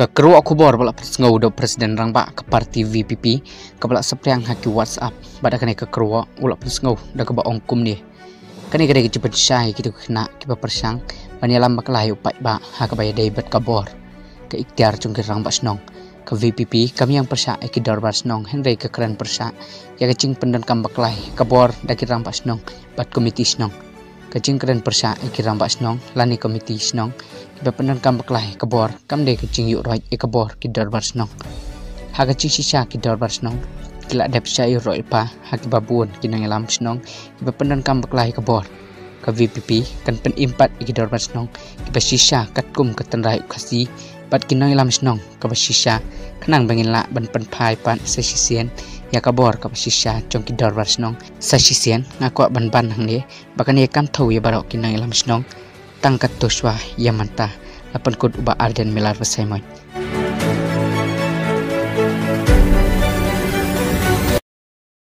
Kekerua kubor balak persengau do presiden rangba ke parti VPP ke balak sepriang haki WhatsApp pada kene kekerua ulak persengau da ke ba ongkum ni. Kene kene cepet syai gitu kena kiba persang banyalam baklai upai ba ha ke baya debet kabor ke ikhtiar cungkir rangba senong ke VPP kami yang persa ikidar bar senong Henry ke keren persa ya kecing pendan kam baklai kabor da ki rangba senong bat komiti senong kecing keren persa ikirang ba senong lani komiti senong kiba pendan kam baklai kabor kam de kecing yuk roi kabor kidar bar senong ha kecing sisa kidar bar senong kila dep syai roi pa ha ki babun kinang lam senong kiba pendan kam baklai kabor ke VPP kan pen impat ikidar bar senong kiba sisa katkum ketenrai ukasi bat kinang lam senong kiba sisa kenang bangin la ban pen pai pan sesisian ya kabor ka sisa jong kidar bar senong sesisian ngaku ban hang ni bakan ye kam thau ye barok kinang lam senong tangkat toswa yamanta lapan kod uba arden melar basai moy